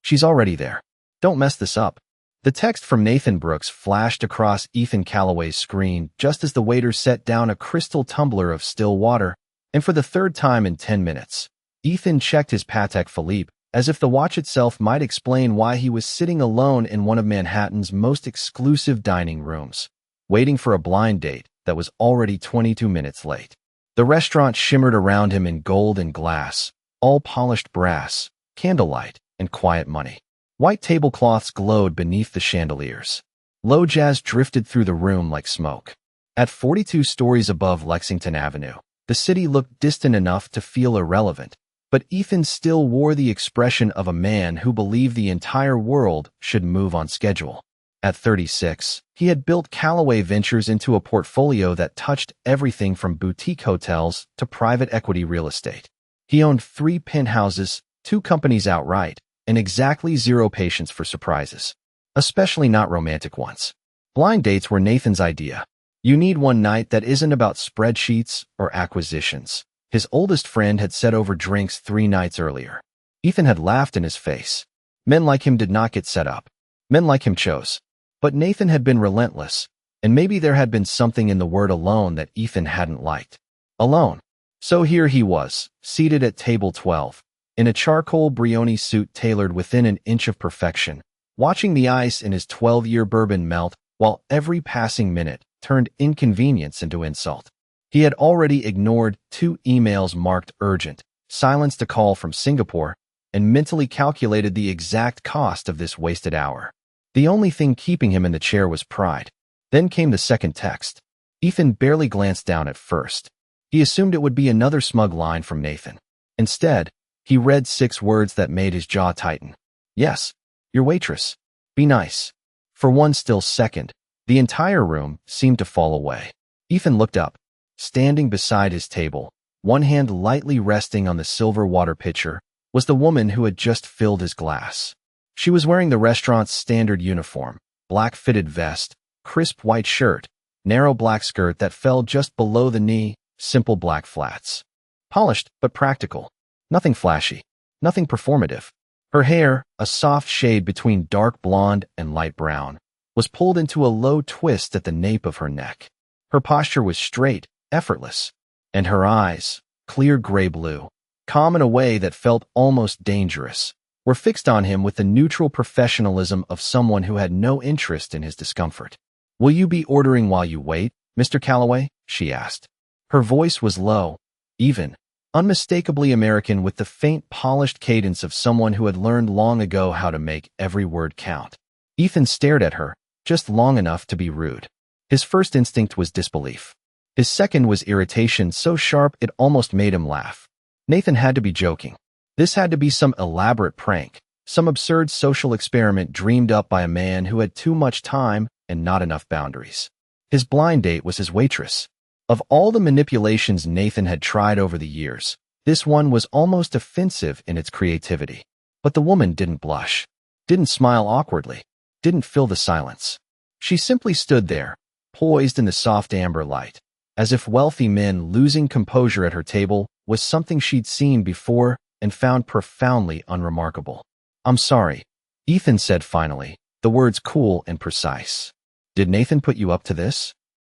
She's already there. Don't mess this up. The text from Nathan Brooks flashed across Ethan Calloway's screen just as the waiter set down a crystal tumbler of still water, and for the third time in 10 minutes, Ethan checked his Patek Philippe, as if the watch itself might explain why he was sitting alone in one of Manhattan's most exclusive dining rooms, waiting for a blind date that was already 22 minutes late. The restaurant shimmered around him in gold and glass, all polished brass, candlelight, and quiet money. White tablecloths glowed beneath the chandeliers. Low jazz drifted through the room like smoke. At 42 stories above Lexington Avenue, the city looked distant enough to feel irrelevant, but Ethan still wore the expression of a man who believed the entire world should move on schedule. At 36, he had built Callaway Ventures into a portfolio that touched everything from boutique hotels to private equity real estate. He owned 3 penthouses, 2 companies outright, and exactly 0 patience for surprises, especially not romantic ones. Blind dates were Nathan's idea. You need one night that isn't about spreadsheets or acquisitions. His oldest friend had said over drinks 3 nights earlier. Ethan had laughed in his face. Men like him did not get set up. Men like him chose. But Nathan had been relentless, and maybe there had been something in the word alone that Ethan hadn't liked. Alone. So here he was, seated at table 12, in a charcoal Brioni suit tailored within an inch of perfection, watching the ice in his 12-year bourbon melt while every passing minute turned inconvenience into insult. He had already ignored 2 emails marked urgent, silenced a call from Singapore, and mentally calculated the exact cost of this wasted hour. The only thing keeping him in the chair was pride. Then came the second text. Ethan barely glanced down at first. He assumed it would be another smug line from Nathan. Instead, he read 6 words that made his jaw tighten. Yes, your waitress. Be nice. For one still second, the entire room seemed to fall away. Ethan looked up. Standing beside his table, one hand lightly resting on the silver water pitcher, was the woman who had just filled his glass. She was wearing the restaurant's standard uniform, black fitted vest, crisp white shirt, narrow black skirt that fell just below the knee, simple black flats. Polished but practical. Nothing flashy. Nothing performative. Her hair, a soft shade between dark blonde and light brown, was pulled into a low twist at the nape of her neck. Her posture was straight, effortless, and her eyes, clear gray blue, calm in a way that felt almost dangerous, were fixed on him with the neutral professionalism of someone who had no interest in his discomfort. Will you be ordering while you wait, Mr. Calloway? She asked. Her voice was low, even, unmistakably American with the faint polished cadence of someone who had learned long ago how to make every word count. Ethan stared at her, just long enough to be rude. His first instinct was disbelief. His second was irritation so sharp it almost made him laugh. Nathan had to be joking. This had to be some elaborate prank, some absurd social experiment dreamed up by a man who had too much time and not enough boundaries. His blind date was his waitress. Of all the manipulations Nathan had tried over the years, this one was almost offensive in its creativity. But the woman didn't blush, didn't smile awkwardly, didn't fill the silence. She simply stood there, poised in the soft amber light, as if wealthy men losing composure at her table was something she'd seen before and found profoundly unremarkable. I'm sorry, Ethan said finally, the words cool and precise. Did Nathan put you up to this?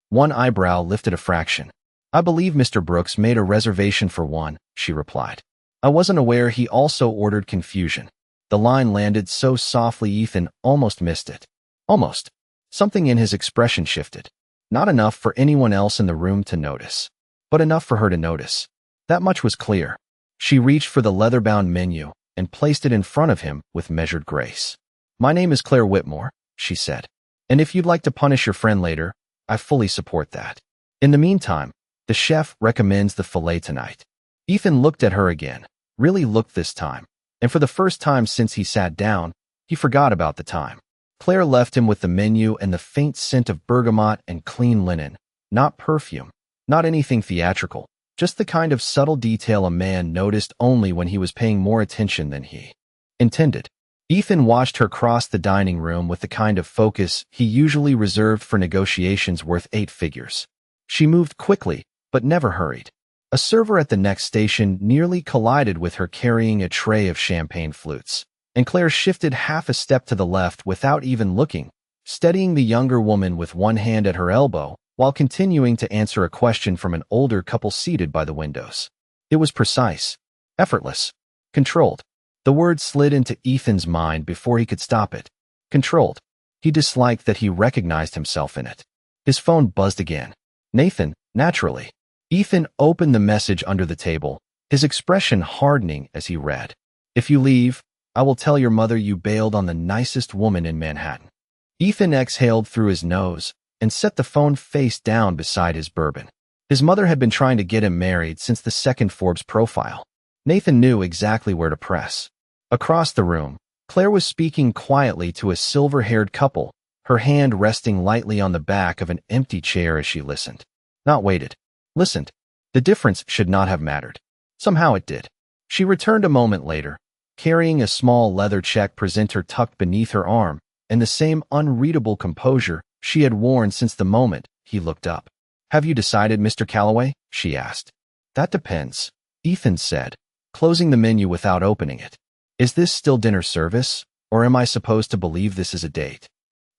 One eyebrow lifted a fraction. I believe Mr. Brooks made a reservation for one, she replied. I wasn't aware he also ordered confusion. The line landed so softly Ethan almost missed it. Almost. Something in his expression shifted. Not enough for anyone else in the room to notice, but enough for her to notice. That much was clear. She reached for the leather-bound menu and placed it in front of him with measured grace. My name is Claire Whitmore, she said. And if you'd like to punish your friend later, I fully support that. In the meantime, the chef recommends the filet tonight. Ethan looked at her again, really looked this time, and for the first time since he sat down, he forgot about the time. Claire left him with the menu and the faint scent of bergamot and clean linen, not perfume, not anything theatrical, just the kind of subtle detail a man noticed only when he was paying more attention than he intended. Ethan watched her cross the dining room with the kind of focus he usually reserved for negotiations worth 8 figures. She moved quickly, but never hurried. A server at the next station nearly collided with her carrying a tray of champagne flutes. and Claire shifted half a step to the left without even looking, steadying the younger woman with one hand at her elbow while continuing to answer a question from an older couple seated by the windows. It was precise, effortless, controlled. The word slid into Ethan's mind before he could stop it. Controlled. He disliked that he recognized himself in it. His phone buzzed again. Nathan, naturally. Ethan opened the message under the table, his expression hardening as he read. If you leave, I will tell your mother you bailed on the nicest woman in Manhattan. Ethan exhaled through his nose and set the phone face down beside his bourbon. His mother had been trying to get him married since the second Forbes profile. Nathan knew exactly where to press. Across the room, Claire was speaking quietly to a silver-haired couple, her hand resting lightly on the back of an empty chair as she listened. Not waited. Listened. The difference should not have mattered. Somehow it did. She returned a moment later, carrying a small leather check presenter tucked beneath her arm, and the same unreadable composure she had worn since the moment he looked up. Have you decided, Mr. Calloway? She asked. That depends, Ethan said, closing the menu without opening it. Is this still dinner service, or am I supposed to believe this is a date?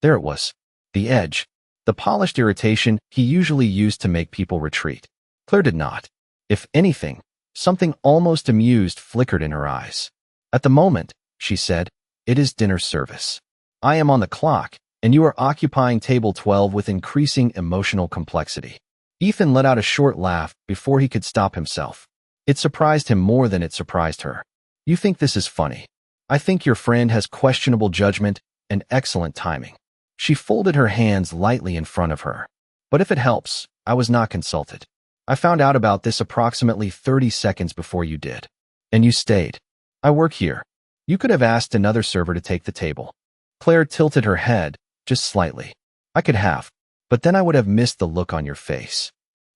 There it was. The edge. The polished irritation he usually used to make people retreat. Claire did not. If anything, something almost amused flickered in her eyes. At the moment, she said, it is dinner service. I am on the clock, and you are occupying table 12 with increasing emotional complexity. Ethan let out a short laugh before he could stop himself. It surprised him more than it surprised her. You think this is funny. I think your friend has questionable judgment and excellent timing. She folded her hands lightly in front of her. But if it helps, I was not consulted. I found out about this approximately 30 seconds before you did. And you stayed. I work here. You could have asked another server to take the table. Claire tilted her head, just slightly. I could have, but then I would have missed the look on your face.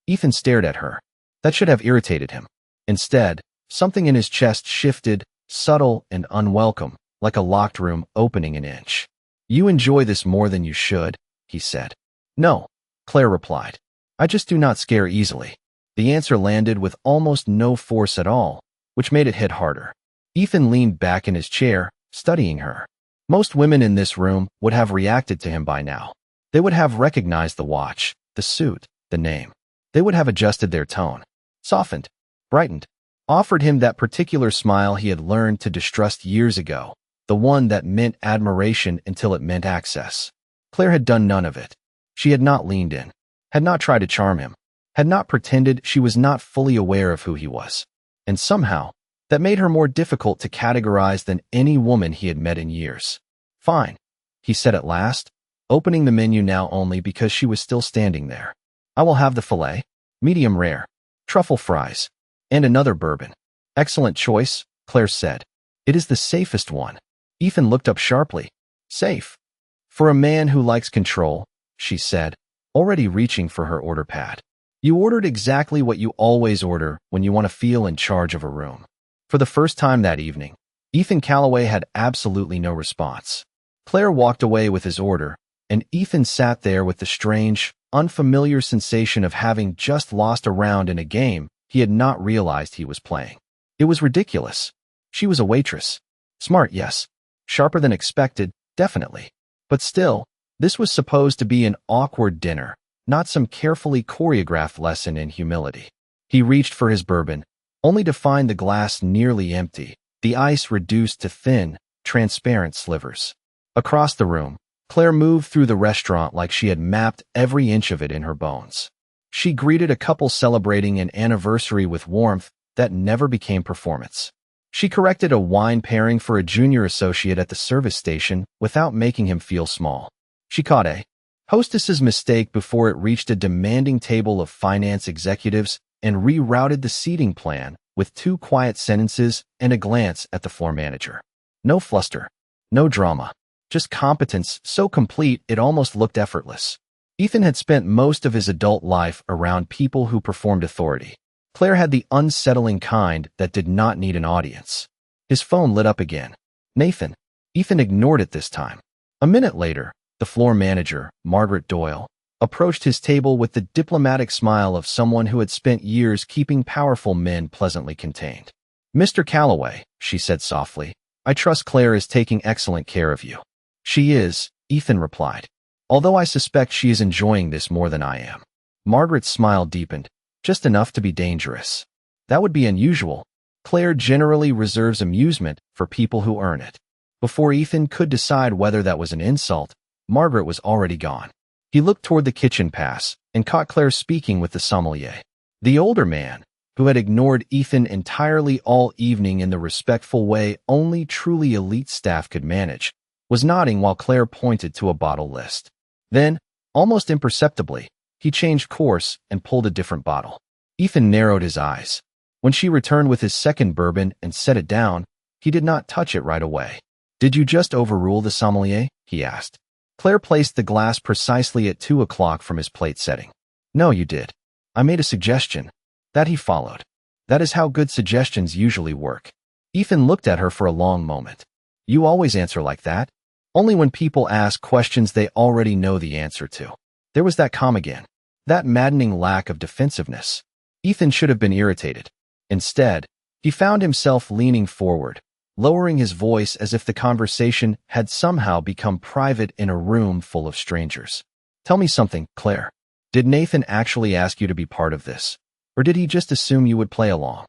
Ethan stared at her. That should have irritated him. Instead, something in his chest shifted, subtle and unwelcome, like a locked room opening an inch. You enjoy this more than you should, he said. No, Claire replied. I just do not scare easily. The answer landed with almost no force at all, which made it hit harder. Ethan leaned back in his chair, studying her. Most women in this room would have reacted to him by now. They would have recognized the watch, the suit, the name. They would have adjusted their tone, softened, brightened, offered him that particular smile he had learned to distrust years ago, the one that meant admiration until it meant access. Claire had done none of it. She had not leaned in, had not tried to charm him, had not pretended she was not fully aware of who he was. And somehow, that made her more difficult to categorize than any woman he had met in years. Fine, he said at last, opening the menu now only because she was still standing there. I will have the filet, medium rare, truffle fries, and another bourbon. Excellent choice, Claire said. It is the safest one. Ethan looked up sharply. Safe. For a man who likes control, she said, already reaching for her order pad. You ordered exactly what you always order when you want to feel in charge of a room. For the first time that evening, Ethan Calloway had absolutely no response. Claire walked away with his order, and Ethan sat there with the strange, unfamiliar sensation of having just lost a round in a game he had not realized he was playing. It was ridiculous. She was a waitress. Smart, yes. Sharper than expected, definitely. But still, this was supposed to be an awkward dinner, not some carefully choreographed lesson in humility. He reached for his bourbon, only to find the glass nearly empty, the ice reduced to thin, transparent slivers. Across the room, Claire moved through the restaurant like she had mapped every inch of it in her bones. She greeted a couple celebrating an anniversary with warmth that never became performance. She corrected a wine pairing for a junior associate at the service station without making him feel small. She caught a hostess's mistake before it reached a demanding table of finance executives and rerouted the seating plan with 2 quiet sentences and a glance at the floor manager. No fluster, no drama, just competence so complete it almost looked effortless. Ethan had spent most of his adult life around people who performed authority. Claire had the unsettling kind that did not need an audience. His phone lit up again. Nathan. Ethan ignored it this time. A minute later, the floor manager, Margaret Doyle, approached his table with the diplomatic smile of someone who had spent years keeping powerful men pleasantly contained. Mr. Calloway, she said softly, I trust Claire is taking excellent care of you. She is, Ethan replied. Although I suspect she is enjoying this more than I am. Margaret's smile deepened, just enough to be dangerous. That would be unusual. Claire generally reserves amusement for people who earn it. Before Ethan could decide whether that was an insult, Margaret was already gone. He looked toward the kitchen pass and caught Claire speaking with the sommelier. The older man, who had ignored Ethan entirely all evening in the respectful way only truly elite staff could manage, was nodding while Claire pointed to a bottle list. Then, almost imperceptibly, he changed course and pulled a different bottle. Ethan narrowed his eyes. When she returned with his second bourbon and set it down, he did not touch it right away. Did you just overrule the sommelier? He asked. Claire placed the glass precisely at 2 o'clock from his plate setting. No, you did. I made a suggestion. That he followed. That is how good suggestions usually work. Ethan looked at her for a long moment. You always answer like that? Only when people ask questions they already know the answer to. There was that calm again. That maddening lack of defensiveness. Ethan should have been irritated. Instead, he found himself leaning forward, lowering his voice as if the conversation had somehow become private in a room full of strangers. Tell me something, Claire. Did Nathan actually ask you to be part of this? Or did he just assume you would play along?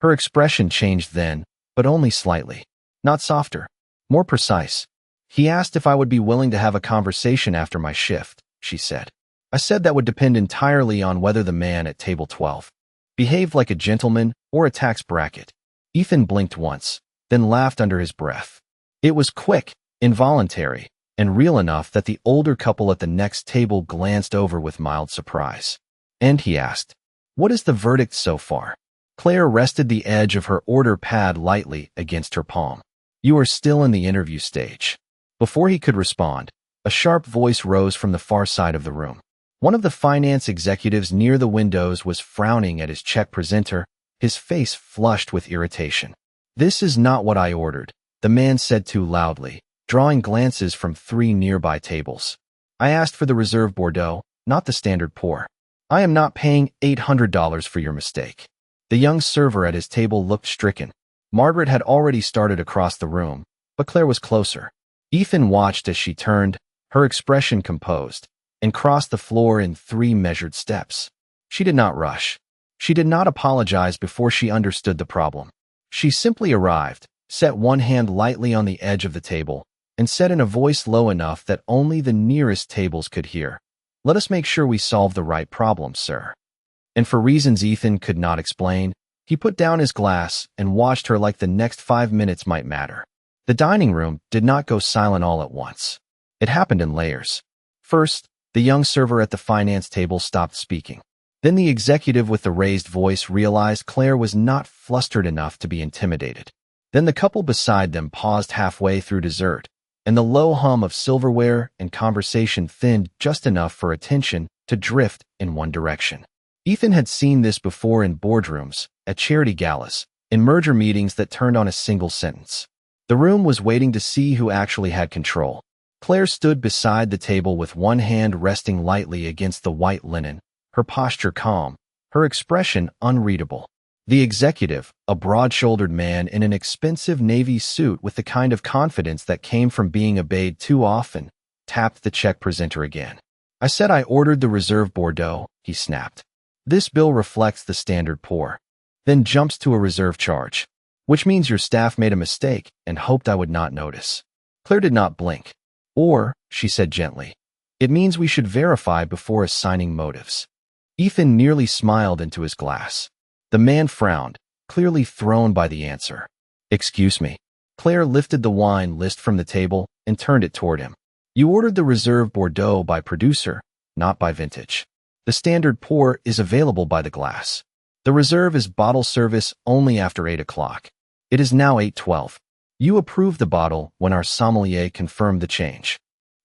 Her expression changed then, but only slightly. Not softer, more precise. He asked if I would be willing to have a conversation after my shift, she said. I said that would depend entirely on whether the man at table 12 behaved like a gentleman or a tax bracket. Ethan blinked once, then laughed under his breath. It was quick, involuntary, and real enough that the older couple at the next table glanced over with mild surprise. And he asked, what is the verdict so far? Claire rested the edge of her order pad lightly against her palm. You are still in the interview stage. Before he could respond, a sharp voice rose from the far side of the room. One of the finance executives near the windows was frowning at his check presenter, his face flushed with irritation. This is not what I ordered, the man said too loudly, drawing glances from 3 nearby tables. I asked for the Reserve Bordeaux, not the Standard Pour. I am not paying $800 for your mistake. The young server at his table looked stricken. Margaret had already started across the room, but Claire was closer. Ethan watched as she turned, her expression composed, and crossed the floor in 3 measured steps. She did not rush. She did not apologize before she understood the problem. She simply arrived, set one hand lightly on the edge of the table, and said in a voice low enough that only the nearest tables could hear, let us make sure we solve the right problem, sir. And for reasons Ethan could not explain, he put down his glass and watched her like the next 5 minutes might matter. The dining room did not go silent all at once. It happened in layers. First, the young server at the finance table stopped speaking. Then the executive with the raised voice realized Claire was not flustered enough to be intimidated. Then the couple beside them paused halfway through dessert, and the low hum of silverware and conversation thinned just enough for attention to drift in one direction. Ethan had seen this before in boardrooms, at charity galas, in merger meetings that turned on a single sentence. The room was waiting to see who actually had control. Claire stood beside the table with one hand resting lightly against the white linen, her posture calm, her expression unreadable. The executive, a broad-shouldered man in an expensive navy suit with the kind of confidence that came from being obeyed too often, tapped the check presenter again. I said I ordered the Reserve Bordeaux, he snapped. This bill reflects the Standard Pour. Then jumps to a reserve charge. Which means your staff made a mistake and hoped I would not notice. Claire did not blink. Or, she said gently, it means we should verify before assigning motives. Ethan nearly smiled into his glass. The man frowned, clearly thrown by the answer. Excuse me. Claire lifted the wine list from the table and turned it toward him. You ordered the Reserve Bordeaux by producer, not by vintage. The Standard Pour is available by the glass. The Reserve is bottle service only after 8 o'clock. It is now 8:12. You approved the bottle when our sommelier confirmed the change.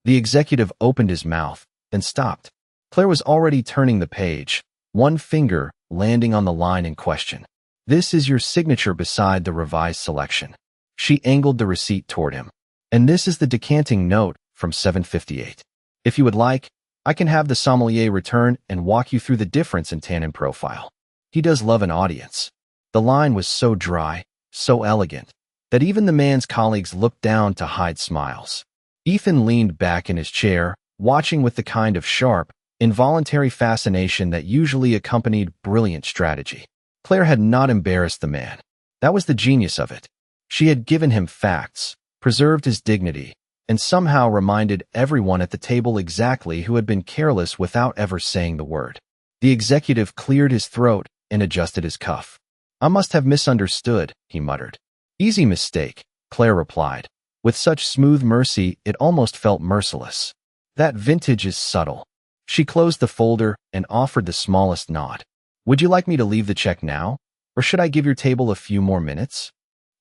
The executive opened his mouth, then stopped. Claire was already turning the page, one finger landing on the line in question. This is your signature beside the revised selection. She angled the receipt toward him. And this is the decanting note from 758. If you would like, I can have the sommelier return and walk you through the difference in tannin profile. He does love an audience. The line was so dry, so elegant. that even the man's colleagues looked down to hide smiles. Ethan leaned back in his chair, watching with the kind of sharp, involuntary fascination that usually accompanied brilliant strategy. Claire had not embarrassed the man. That was the genius of it. She had given him facts, preserved his dignity, and somehow reminded everyone at the table exactly who had been careless without ever saying the word. The executive cleared his throat and adjusted his cuff. "I must have misunderstood," he muttered. "Easy mistake," Claire replied, with such smooth mercy it almost felt merciless. "That vintage is subtle." She closed the folder and offered the smallest nod. "Would you like me to leave the check now, or should I give your table a few more minutes?"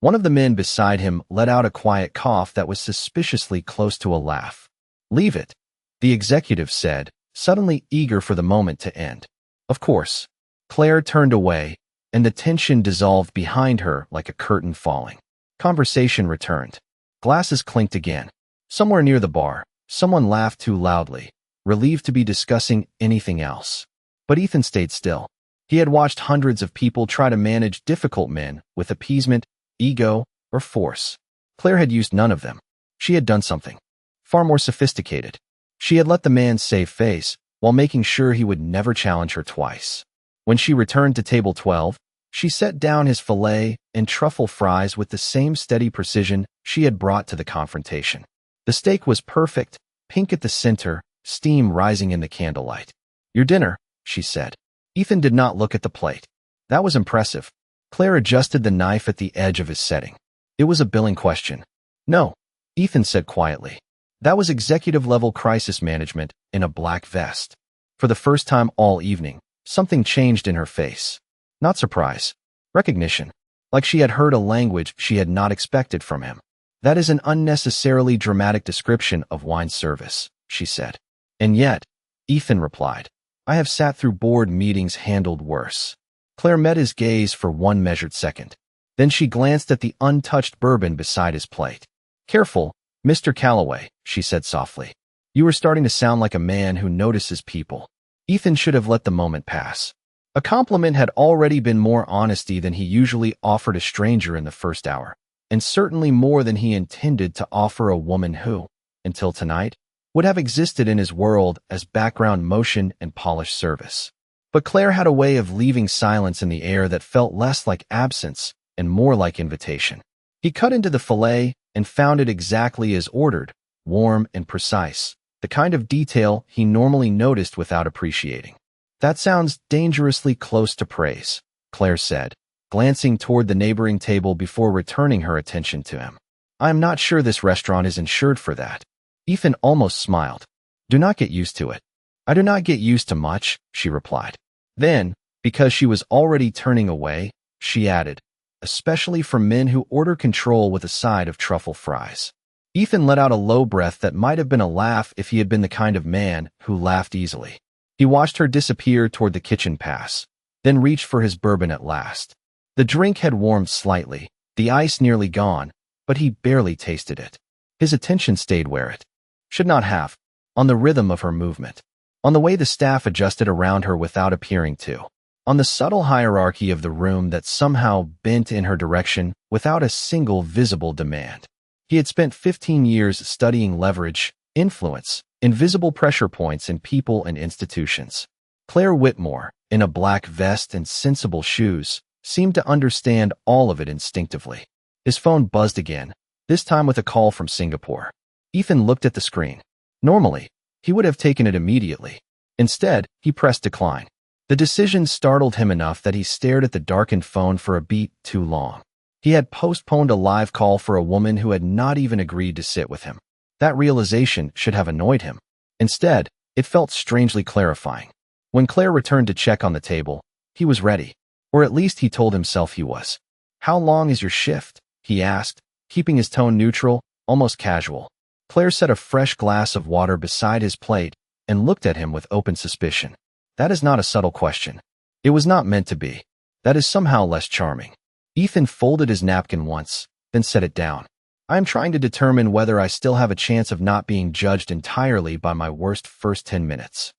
One of the men beside him let out a quiet cough that was suspiciously close to a laugh. "Leave it," the executive said, suddenly eager for the moment to end. "Of course." Claire turned away, and the tension dissolved behind her like a curtain falling. Conversation returned. Glasses clinked again. Somewhere near the bar, someone laughed too loudly, relieved to be discussing anything else. But Ethan stayed still. He had watched hundreds of people try to manage difficult men with appeasement, ego, or force. Claire had used none of them. She had done something far more sophisticated. She had let the man save face while making sure he would never challenge her twice. When she returned to table 12, she set down his filet and truffle fries with the same steady precision she had brought to the confrontation. The steak was perfect, pink at the center, steam rising in the candlelight. "Your dinner," she said. Ethan did not look at the plate. That was impressive. Claire adjusted the knife at the edge of his setting. It was a billing question. "No," Ethan said quietly. That was executive-level crisis management in a black vest. For the first time all evening, something changed in her face. Not surprise. Recognition. Like she had heard a language she had not expected from him. "That is an unnecessarily dramatic description of wine service," she said. "And yet," Ethan replied, "I have sat through board meetings handled worse." Claire met his gaze for one measured second. Then she glanced at the untouched bourbon beside his plate. "Careful, Mr. Calloway," she said softly. "You are starting to sound like a man who notices people." Ethan should have let the moment pass. A compliment had already been more honesty than he usually offered a stranger in the first hour, and certainly more than he intended to offer a woman who, until tonight, would have existed in his world as background motion and polished service. But Claire had a way of leaving silence in the air that felt less like absence and more like invitation. He cut into the filet and found it exactly as ordered, warm and precise, the kind of detail he normally noticed without appreciating. "That sounds dangerously close to praise," Claire said, glancing toward the neighboring table before returning her attention to him. "I am not sure this restaurant is insured for that." Ethan almost smiled. "Do not get used to it." "I do not get used to much," she replied. Then, because she was already turning away, she added, "especially for men who order control with a side of truffle fries." Ethan let out a low breath that might have been a laugh if he had been the kind of man who laughed easily. He watched her disappear toward the kitchen pass, then reached for his bourbon at last. The drink had warmed slightly, the ice nearly gone, but he barely tasted it. His attention stayed where it should not have, on the rhythm of her movement, on the way the staff adjusted around her without appearing to, on the subtle hierarchy of the room that somehow bent in her direction without a single visible demand. He had spent 15 years studying leverage, influence, invisible pressure points in people and institutions. Claire Whitmore, in a black vest and sensible shoes, seemed to understand all of it instinctively. His phone buzzed again, this time with a call from Singapore. Ethan looked at the screen. Normally, he would have taken it immediately. Instead, he pressed decline. The decision startled him enough that he stared at the darkened phone for a beat too long. He had postponed a live call for a woman who had not even agreed to sit with him. That realization should have annoyed him. Instead, it felt strangely clarifying. When Claire returned to check on the table, he was ready. Or at least he told himself he was. "How long is your shift?" he asked, keeping his tone neutral, almost casual. Claire set a fresh glass of water beside his plate and looked at him with open suspicion. That is not a subtle question. It was not meant to be. That is somehow less charming. Ethan folded his napkin once, then set it down. "I am trying to determine whether I still have a chance of not being judged entirely by my worst first 10 minutes.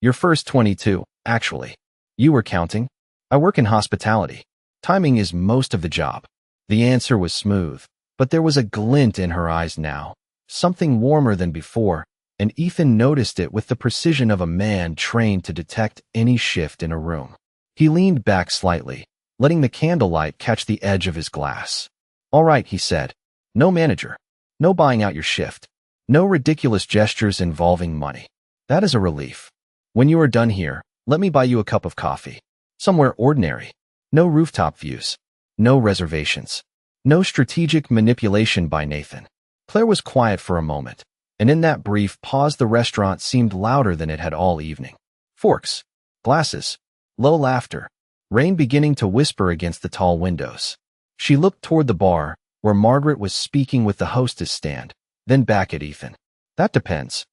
Your first 22, actually. You were counting. I work in hospitality. Timing is most of the job." The answer was smooth, But there was a glint in her eyes now, something warmer than before, and Ethan noticed it with the precision of a man trained to detect any shift in a room. He leaned back slightly, letting the candlelight catch the edge of his glass. "All right," he said. "No manager. No buying out your shift. No ridiculous gestures involving money. That is a relief. When you are done here, let me buy you a cup of coffee. Somewhere ordinary. No rooftop views. No reservations. No strategic manipulation by Nathan." Claire was quiet for a moment, and in that brief pause the restaurant seemed louder than it had all evening. Forks, glasses, low laughter, rain beginning to whisper against the tall windows. She looked toward the bar, where Margaret was speaking with the hostess stand, then back at Ethan. "That depends,"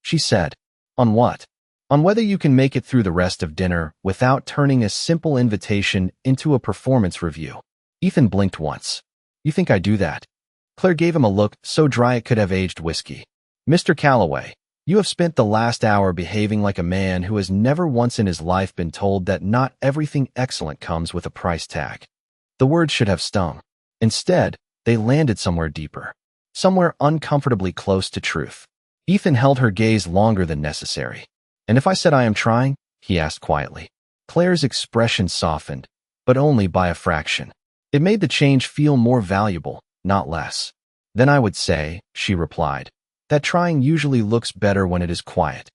she said. "On what? On whether you can make it through the rest of dinner without turning a simple invitation into a performance review." Ethan blinked once. "You think I do that?" Claire gave him a look so dry it could have aged whiskey. "Mr. Calloway, you have spent the last hour behaving like a man who has never once in his life been told that not everything excellent comes with a price tag." The words should have stung. Instead, they landed somewhere deeper, somewhere uncomfortably close to truth. Ethan held her gaze longer than necessary. "And if I said I am trying?" he asked quietly. Claire's expression softened, but only by a fraction. It made the change feel more valuable, not less. "Then I would say," she replied, "that trying usually looks better when it is quiet."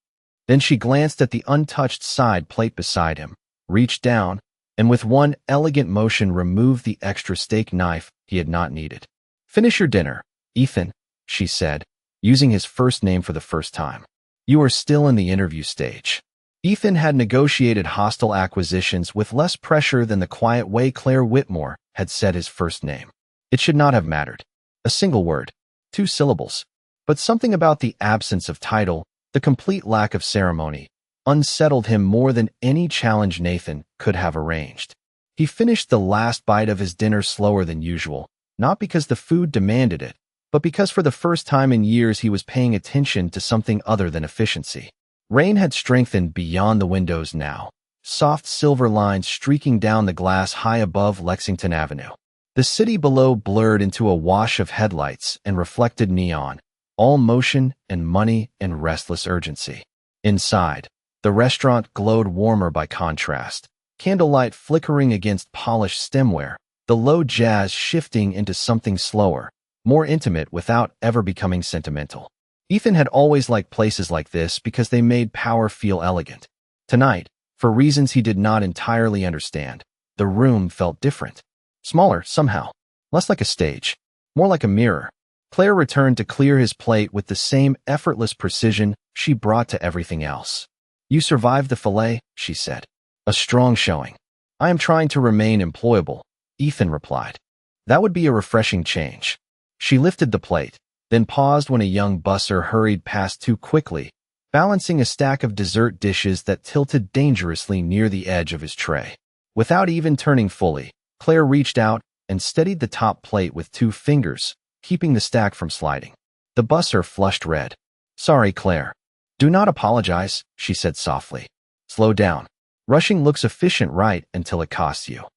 Then she glanced at the untouched side plate beside him, reached down, and with one elegant motion removed the extra steak knife he had not needed. "Finish your dinner, Ethan," she said, using his first name for the first time. "You are still in the interview stage." Ethan had negotiated hostile acquisitions with less pressure than the quiet way Claire Whitmore had said his first name. It should not have mattered. A single word, 2 syllables. But something about the absence of title, the complete lack of ceremony, unsettled him more than any challenge Nathan could have arranged. He finished the last bite of his dinner slower than usual, not because the food demanded it, but because for the first time in years he was paying attention to something other than efficiency. Rain had strengthened beyond the windows now, soft silver lines streaking down the glass high above Lexington Avenue. The city below blurred into a wash of headlights and reflected neon, all motion and money and restless urgency. Inside, the restaurant glowed warmer by contrast, candlelight flickering against polished stemware, the low jazz shifting into something slower, more intimate without ever becoming sentimental. Ethan had always liked places like this because they made power feel elegant. Tonight, for reasons he did not entirely understand, the room felt different. Smaller, somehow. Less like a stage. More like a mirror. Claire returned to clear his plate with the same effortless precision she brought to everything else. "You survived the fillet," she said. "A strong showing." "I am trying to remain employable," Ethan replied. "That would be a refreshing change." She lifted the plate, then paused when a young busser hurried past too quickly, balancing a stack of dessert dishes that tilted dangerously near the edge of his tray. Without even turning fully, Claire reached out and steadied the top plate with 2 fingers, keeping the stack from sliding. The busser flushed red. "Sorry, Claire." "Do not apologize," she said softly. "Slow down. Rushing looks efficient right until it costs you."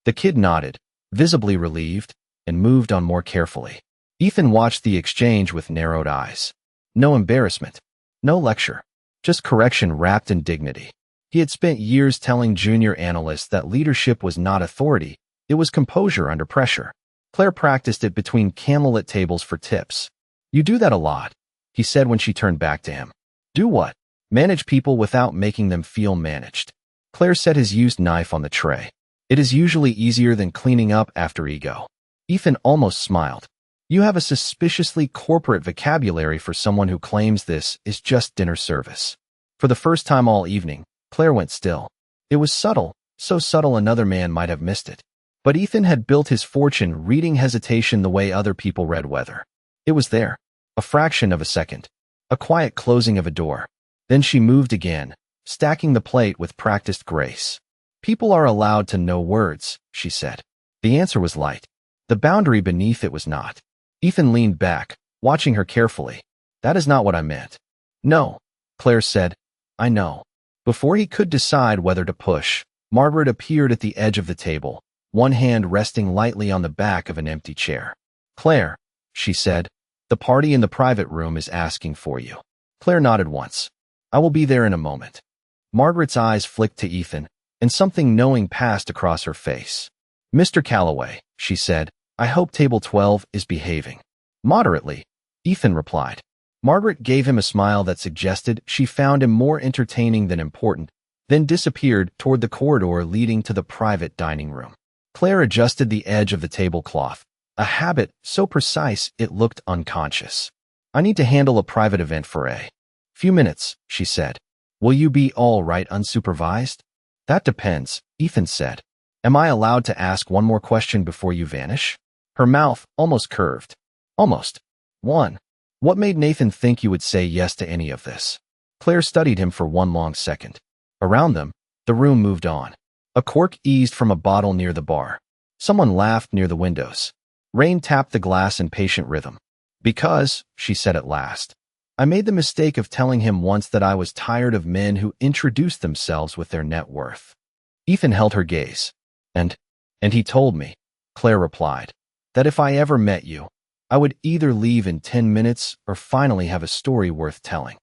The kid nodded, visibly relieved, and moved on more carefully. Ethan watched the exchange with narrowed eyes. No embarrassment. No lecture. Just correction wrapped in dignity. He had spent years telling junior analysts that leadership was not authority, it was composure under pressure. Claire practiced it between candlelit tables for tips. "You do that a lot," he said when she turned back to him. "Do what?" "Manage people without making them feel managed." Claire set his used knife on the tray. "It is usually easier than cleaning up after ego." Ethan almost smiled. "You have a suspiciously corporate vocabulary for someone who claims this is just dinner service." For the first time all evening, Claire went still. It was subtle, so subtle another man might have missed it. But Ethan had built his fortune reading hesitation the way other people read weather. It was there, a fraction of a second, a quiet closing of a door. Then she moved again, stacking the plate with practiced grace. "People are allowed to know words," she said. The answer was light. The boundary beneath it was not. Ethan leaned back, watching her carefully. "That is not what I meant." "No," Claire said. "I know." Before he could decide whether to push, Margaret appeared at the edge of the table, one hand resting lightly on the back of an empty chair. Claire, she said, the party in the private room is asking for you. Claire nodded once. I will be there in a moment. Margaret's eyes flicked to Ethan, and something knowing passed across her face. Mr. Calloway, she said, I hope table 12 is behaving. Moderately, Ethan replied. Margaret gave him a smile that suggested she found him more entertaining than important, then disappeared toward the corridor leading to the private dining room. Claire adjusted the edge of the tablecloth, a habit so precise it looked unconscious. I need to handle a private event for a few minutes, she said. Will you be all right unsupervised? That depends, Ethan said. Am I allowed to ask one more question before you vanish? Her mouth almost curved. Almost. 1. What made Nathan think you would say yes to any of this? Claire studied him for one long second. Around them, the room moved on. A cork eased from a bottle near the bar. Someone laughed near the windows. Rain tapped the glass in patient rhythm. Because, she said at last, I made the mistake of telling him once that I was tired of men who introduced themselves with their net worth. Ethan held her gaze. And he told me, Claire replied, that if I ever met you, I would either leave in 10 minutes or finally have a story worth telling.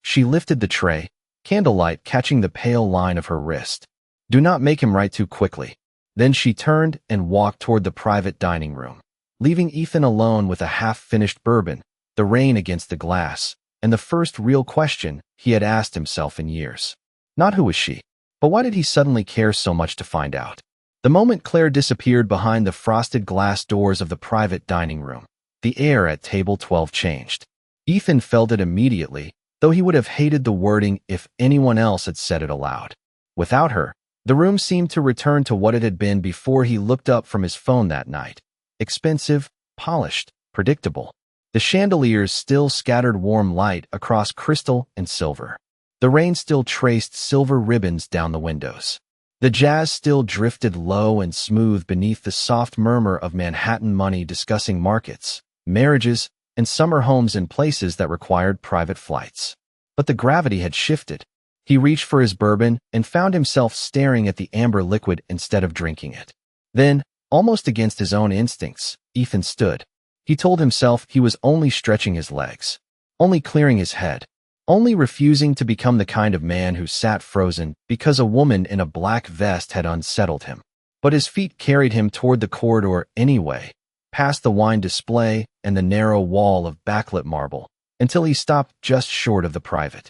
She lifted the tray, candlelight catching the pale line of her wrist. Do not make him write too quickly. Then she turned and walked toward the private dining room, leaving Ethan alone with a half-finished bourbon, the rain against the glass, and the first real question he had asked himself in years. Not who was she, but why did he suddenly care so much to find out? The moment Claire disappeared behind the frosted glass doors of the private dining room, the air at table 12 changed. Ethan felt it immediately, though he would have hated the wording if anyone else had said it aloud. Without her, the room seemed to return to what it had been before he looked up from his phone that night. Expensive, polished, predictable. The chandeliers still scattered warm light across crystal and silver. The rain still traced silver ribbons down the windows. The jazz still drifted low and smooth beneath the soft murmur of Manhattan money discussing markets, marriages, and summer homes in places that required private flights. But the gravity had shifted. He reached for his bourbon and found himself staring at the amber liquid instead of drinking it. Then, almost against his own instincts, Ethan stood. He told himself he was only stretching his legs, only clearing his head, only refusing to become the kind of man who sat frozen because a woman in a black vest had unsettled him. But his feet carried him toward the corridor anyway, past the wine display and the narrow wall of backlit marble, until he stopped just short of the private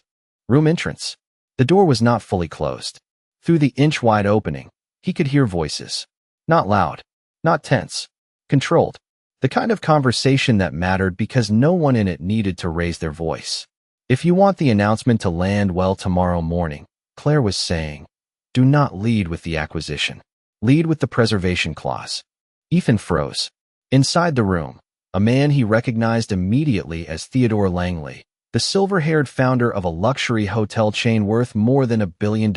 room entrance. The door was not fully closed. Through the inch-wide opening, he could hear voices. Not loud, not tense, controlled. The kind of conversation that mattered because no one in it needed to raise their voice. If you want the announcement to land well tomorrow morning, Claire was saying, do not lead with the acquisition. Lead with the preservation clause. Ethan froze. Inside the room, a man he recognized immediately as Theodore Langley, the silver-haired founder of a luxury hotel chain worth more than $1 billion,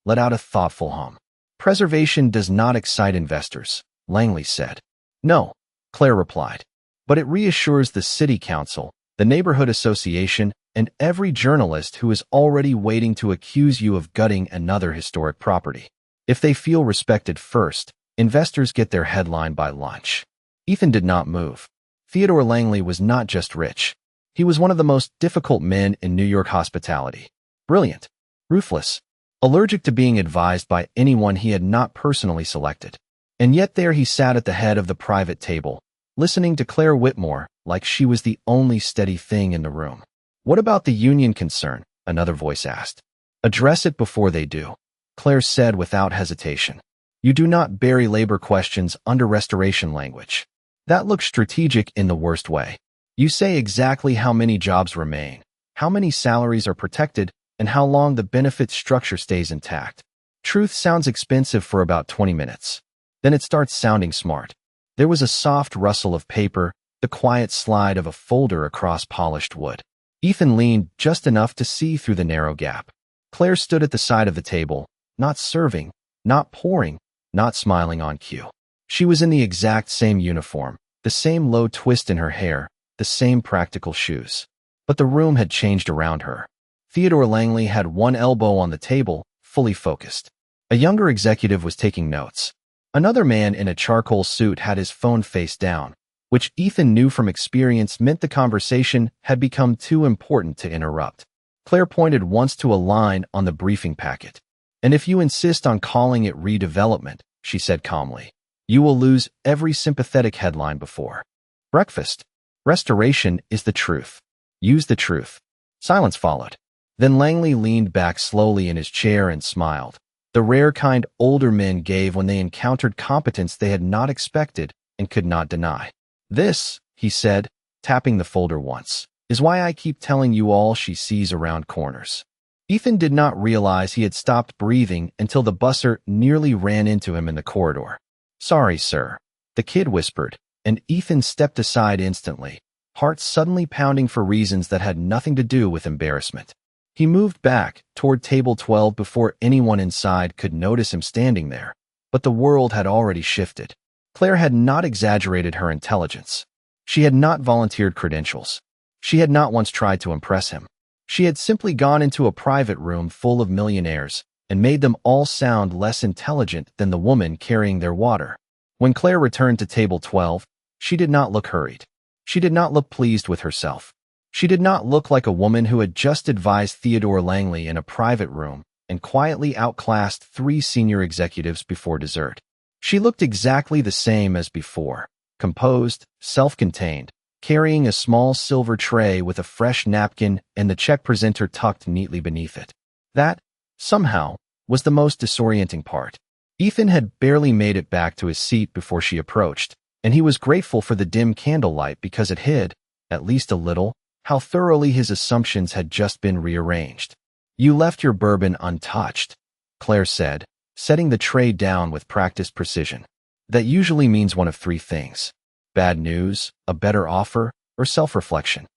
let out a thoughtful hum. Preservation does not excite investors, Langley said. No, Claire replied, but it reassures the city council, the neighborhood association, and every journalist who is already waiting to accuse you of gutting another historic property. If they feel respected first, investors get their headline by lunch. Ethan did not move. Theodore Langley was not just rich. He was one of the most difficult men in New York hospitality. Brilliant, ruthless, allergic to being advised by anyone he had not personally selected. And yet there he sat at the head of the private table, listening to Claire Whitmore like she was the only steady thing in the room. What about the union concern? Another voice asked. Address it before they do, Claire said without hesitation. You do not bury labor questions under restoration language. That looks strategic in the worst way. You say exactly how many jobs remain, how many salaries are protected, and how long the benefit structure stays intact. Truth sounds expensive for about 20 minutes. Then it starts sounding smart. There was a soft rustle of paper, the quiet slide of a folder across polished wood. Ethan leaned just enough to see through the narrow gap. Claire stood at the side of the table, not serving, not pouring, not smiling on cue. She was in the exact same uniform, the same low twist in her hair, the same practical shoes. But the room had changed around her. Theodore Langley had one elbow on the table, fully focused. A younger executive was taking notes. Another man in a charcoal suit had his phone face down, which Ethan knew from experience meant the conversation had become too important to interrupt. Claire pointed once to a line on the briefing packet. "And if you insist on calling it redevelopment," she said calmly, "you will lose every sympathetic headline before breakfast. Restoration is the truth. Use the truth." Silence followed. Then Langley leaned back slowly in his chair and smiled. The rare kind older men gave when they encountered competence they had not expected and could not deny. "This," he said, tapping the folder once, "is why I keep telling you all she sees around corners." Ethan did not realize he had stopped breathing until the busser nearly ran into him in the corridor. "Sorry, sir," the kid whispered, and Ethan stepped aside instantly, heart suddenly pounding for reasons that had nothing to do with embarrassment. He moved back toward table 12 before anyone inside could notice him standing there, but the world had already shifted. Claire had not exaggerated her intelligence. She had not volunteered credentials. She had not once tried to impress him. She had simply gone into a private room full of millionaires and made them all sound less intelligent than the woman carrying their water. When Claire returned to table 12, she did not look hurried. She did not look pleased with herself. She did not look like a woman who had just advised Theodore Langley in a private room and quietly outclassed 3 senior executives before dessert. She looked exactly the same as before, composed, self-contained, carrying a small silver tray with a fresh napkin and the check presenter tucked neatly beneath it. That, somehow, was the most disorienting part. Ethan had barely made it back to his seat before she approached, and he was grateful for the dim candlelight because it hid, at least a little, how thoroughly his assumptions had just been rearranged. "You left your bourbon untouched," Claire said, setting the tray down with practiced precision. "That usually means one of 3 things: bad news, a better offer, or self-reflection."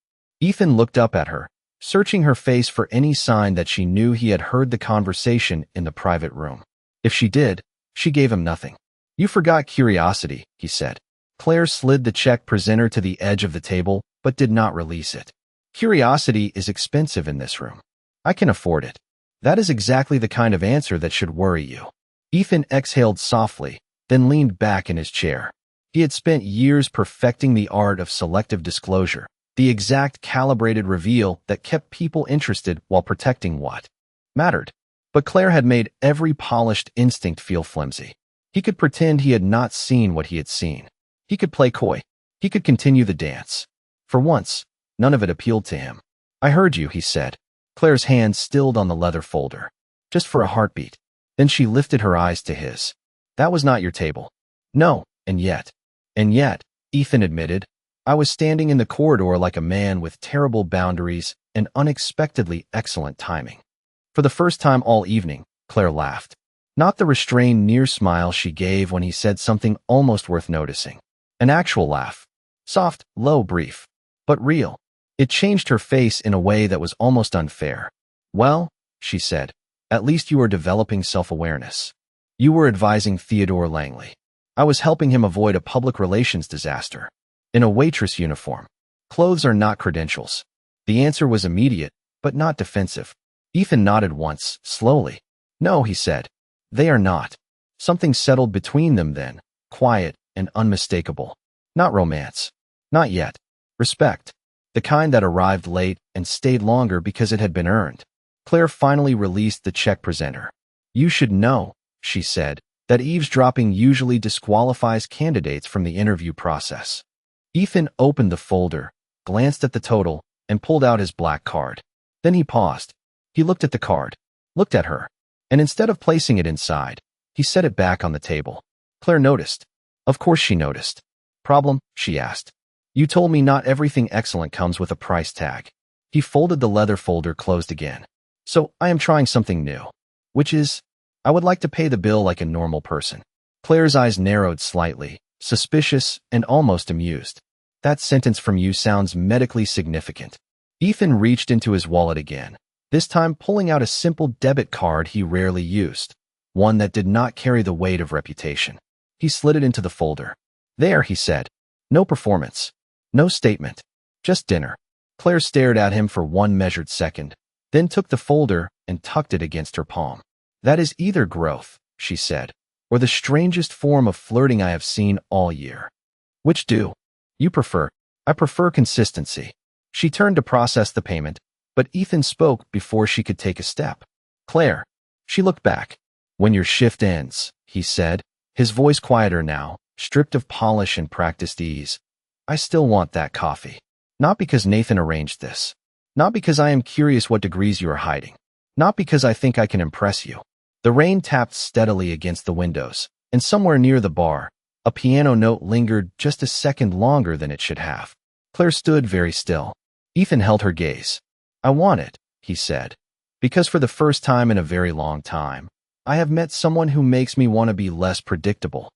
Ethan looked up at her, searching her face for any sign that she knew he had heard the conversation in the private room. If she did, she gave him nothing. "You forgot curiosity," he said. Claire slid the check presenter to the edge of the table, but did not release it. "Curiosity is expensive in this room. I can afford it." "That is exactly the kind of answer that should worry you." Ethan exhaled softly, then leaned back in his chair. He had spent years perfecting the art of selective disclosure, the exact calibrated reveal that kept people interested while protecting what mattered. But Claire had made every polished instinct feel flimsy. He could pretend he had not seen what he had seen. He could play coy. He could continue the dance. For once, none of it appealed to him. "I heard you," he said. Claire's hand stilled on the leather folder, just for a heartbeat. Then she lifted her eyes to his. "That was not your table." "No, and yet, Ethan admitted, "I was standing in the corridor like a man with terrible boundaries and unexpectedly excellent timing." For the first time all evening, Claire laughed. Not the restrained near smile she gave when he said something almost worth noticing. An actual laugh. Soft, low, brief, but real. It changed her face in a way that was almost unfair. "Well," she said, "at least you are developing self-awareness. You were advising Theodore Langley. I was helping him avoid a public relations disaster. In a waitress uniform. Clothes are not credentials." The answer was immediate, but not defensive. Ethan nodded once, slowly. "No," he said. "They are not." Something settled between them then, quiet and unmistakable. Not romance. Not yet. Respect. The kind that arrived late and stayed longer because it had been earned. Claire finally released the check presenter. "You should know," she said, "that eavesdropping usually disqualifies candidates from the interview process." Ethan opened the folder, glanced at the total, and pulled out his black card. Then he paused. He looked at the card, looked at her, and instead of placing it inside, he set it back on the table. Claire noticed. Of course she noticed. "Problem?" she asked. "You told me not everything excellent comes with a price tag." He folded the leather folder closed again. "So I am trying something new. Which is, I would like to pay the bill like a normal person." Claire's eyes narrowed slightly, suspicious and almost amused. "That sentence from you sounds medically significant." Ethan reached into his wallet again, this time pulling out a simple debit card he rarely used, one that did not carry the weight of reputation. He slid it into the folder. "There," he said. "No performance. No statement. Just dinner." Claire stared at him for one measured second, then took the folder and tucked it against her palm. "That is either growth," she said, "or the strangest form of flirting I have seen all year." "Which do?" You prefer. I prefer consistency. She turned to process the payment, but Ethan spoke before she could take a step. Claire. She looked back. When your shift ends, he said, his voice quieter now, stripped of polish and practiced ease. I still want that coffee. Not because Nathan arranged this. Not because I am curious what degrees you are hiding. Not because I think I can impress you. The rain tapped steadily against the windows, and somewhere near the bar, a piano note lingered just a second longer than it should have. Claire stood very still. Ethan held her gaze. I want it, he said, because for the first time in a very long time, I have met someone who makes me want to be less predictable.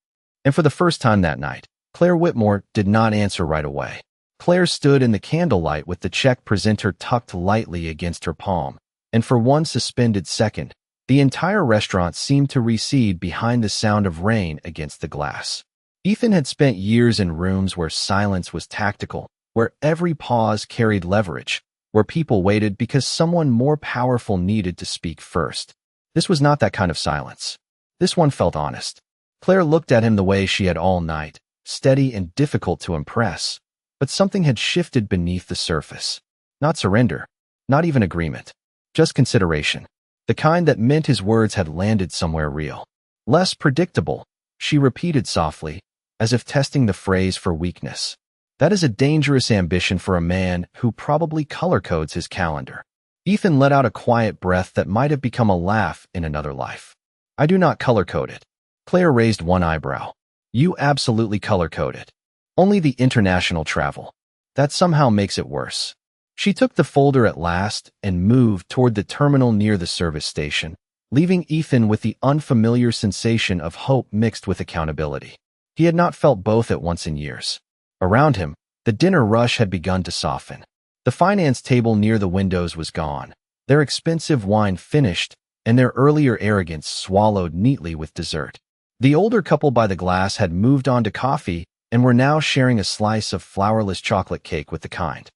And for the first time that night, Claire Whitmore did not answer right away. Claire stood in the candlelight with the check presenter tucked lightly against her palm, and for one suspended second, the entire restaurant seemed to recede behind the sound of rain against the glass. Ethan had spent years in rooms where silence was tactical, where every pause carried leverage, where people waited because someone more powerful needed to speak first. This was not that kind of silence. This one felt honest. Claire looked at him the way she had all night, steady and difficult to impress. But something had shifted beneath the surface. Not surrender, not even agreement, just consideration. The kind that meant his words had landed somewhere real. Less predictable, she repeated softly, as if testing the phrase for weakness. That is a dangerous ambition for a man who probably color-codes his calendar. Ethan let out a quiet breath that might have become a laugh in another life. I do not color-code it. Claire raised one eyebrow. You absolutely color-code it. Only the international travel. That somehow makes it worse. She took the folder at last and moved toward the terminal near the service station, leaving Ethan with the unfamiliar sensation of hope mixed with accountability. He had not felt both at once in years. Around him, the dinner rush had begun to soften. The finance table near the windows was gone, their expensive wine finished, and their earlier arrogance swallowed neatly with dessert. The older couple by the glass had moved on to coffee and were now sharing a slice of flourless chocolate cake with the kind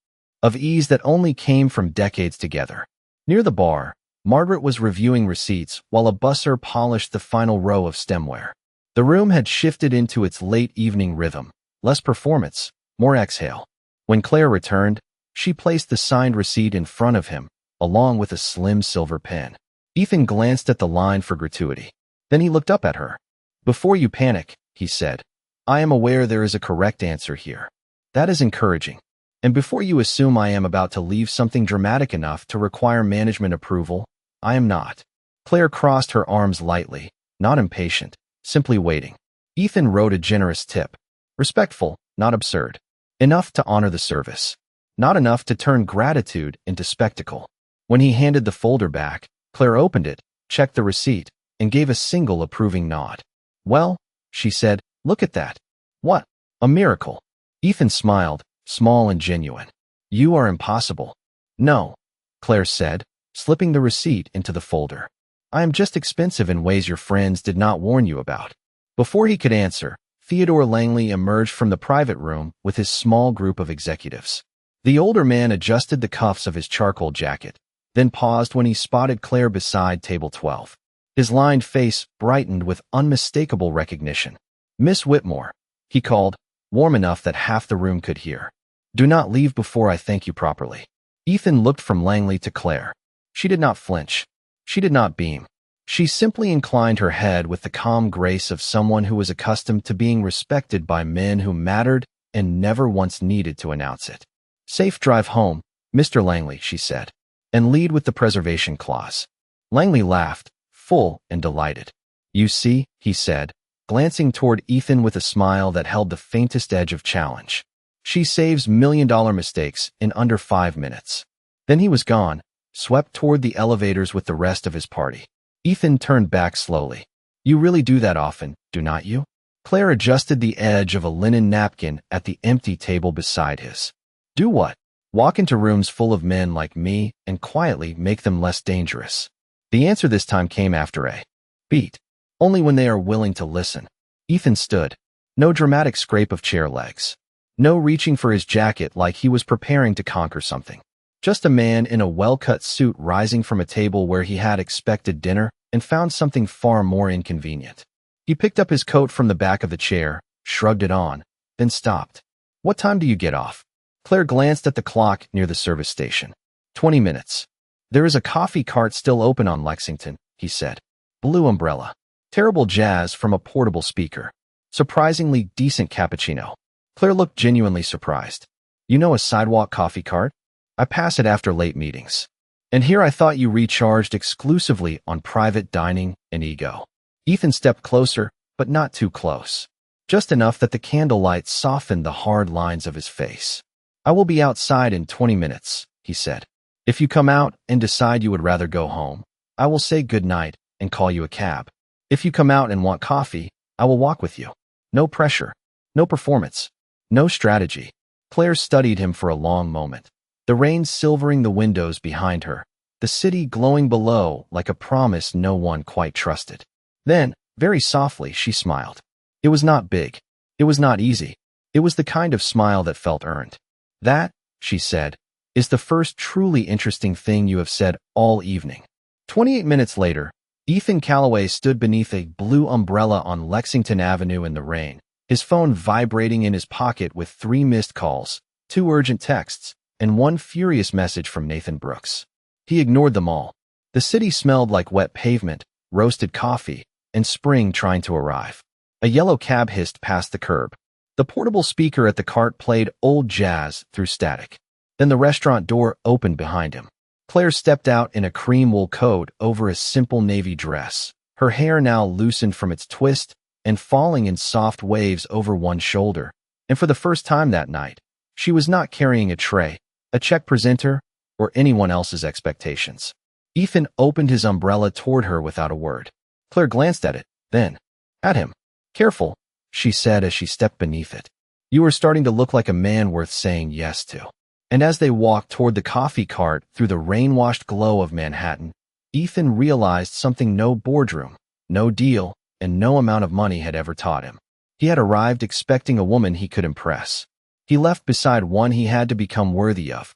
of ease that only came from decades together. Near the bar, Margaret was reviewing receipts while a busser polished the final row of stemware. The room had shifted into its late evening rhythm, less performance, more exhale. When Claire returned, she placed the signed receipt in front of him, along with a slim silver pen. Ethan glanced at the line for gratuity. Then he looked up at her. Before you panic, he said, I am aware there is a correct answer here. That is encouraging. And before you assume I am about to leave something dramatic enough to require management approval, I am not. Claire crossed her arms lightly, not impatient, simply waiting. Ethan wrote a generous tip. Respectful, not absurd. Enough to honor the service. Not enough to turn gratitude into spectacle. When he handed the folder back, Claire opened it, checked the receipt, and gave a single approving nod. Well, she said, look at that. What? A miracle. Ethan smiled, small and genuine. You are impossible. No, Claire said, slipping the receipt into the folder. I am just expensive in ways your friends did not warn you about. Before he could answer, Theodore Langley emerged from the private room with his small group of executives. The older man adjusted the cuffs of his charcoal jacket, then paused when he spotted Claire beside table 12. His lined face brightened with unmistakable recognition. Miss Whitmore, he called, warm enough that half the room could hear. Do not leave before I thank you properly. Ethan looked from Langley to Claire. She did not flinch. She did not beam. She simply inclined her head with the calm grace of someone who was accustomed to being respected by men who mattered and never once needed to announce it. Safe drive home, Mr. Langley, she said, and lead with the preservation clause. Langley laughed, full and delighted. You see, he said, glancing toward Ethan with a smile that held the faintest edge of challenge. She saves million-dollar mistakes in under 5 minutes. Then he was gone, swept toward the elevators with the rest of his party. Ethan turned back slowly. You really do that often, do not you? Claire adjusted the edge of a linen napkin at the empty table beside his. Do what? Walk into rooms full of men like me and quietly make them less dangerous. The answer this time came after a beat. Only when they are willing to listen. Ethan stood. No dramatic scrape of chair legs. No reaching for his jacket like he was preparing to conquer something. Just a man in a well-cut suit rising from a table where he had expected dinner and found something far more inconvenient. He picked up his coat from the back of the chair, shrugged it on, then stopped. What time do you get off? Claire glanced at the clock near the service station. 20 minutes. There is a coffee cart still open on Lexington, he said. Blue umbrella. Terrible jazz from a portable speaker. Surprisingly decent cappuccino. Claire looked genuinely surprised. You know a sidewalk coffee cart? I pass it after late meetings. And here I thought you recharged exclusively on private dining and ego. Ethan stepped closer, but not too close. Just enough that the candlelight softened the hard lines of his face. I will be outside in 20 minutes, he said. If you come out and decide you would rather go home, I will say good night and call you a cab. If you come out and want coffee, I will walk with you. No pressure, no performance, no strategy. Claire studied him for a long moment, the rain silvering the windows behind her, the city glowing below like a promise no one quite trusted. Then, very softly, she smiled. It was not big. It was not easy. It was the kind of smile that felt earned. That, she said, is the first truly interesting thing you have said all evening. 28 minutes later, Ethan Calloway stood beneath a blue umbrella on Lexington Avenue in the rain, his phone vibrating in his pocket with 3 missed calls, 2 urgent texts, and 1 furious message from Nathan Brooks. He ignored them all. The city smelled like wet pavement, roasted coffee, and spring trying to arrive. A yellow cab hissed past the curb. The portable speaker at the cart played old jazz through static. Then the restaurant door opened behind him. Claire stepped out in a cream wool coat over a simple navy dress, her hair now loosened from its twist and falling in soft waves over one shoulder. And for the first time that night, she was not carrying a tray, a check presenter, or anyone else's expectations. Ethan opened his umbrella toward her without a word. Claire glanced at it, then at him. Careful, she said as she stepped beneath it. You are starting to look like a man worth saying yes to. And as they walked toward the coffee cart through the rain-washed glow of Manhattan, Ethan realized something no boardroom, no deal, and no amount of money had ever taught him. He had arrived expecting a woman he could impress. He left beside one he had to become worthy of,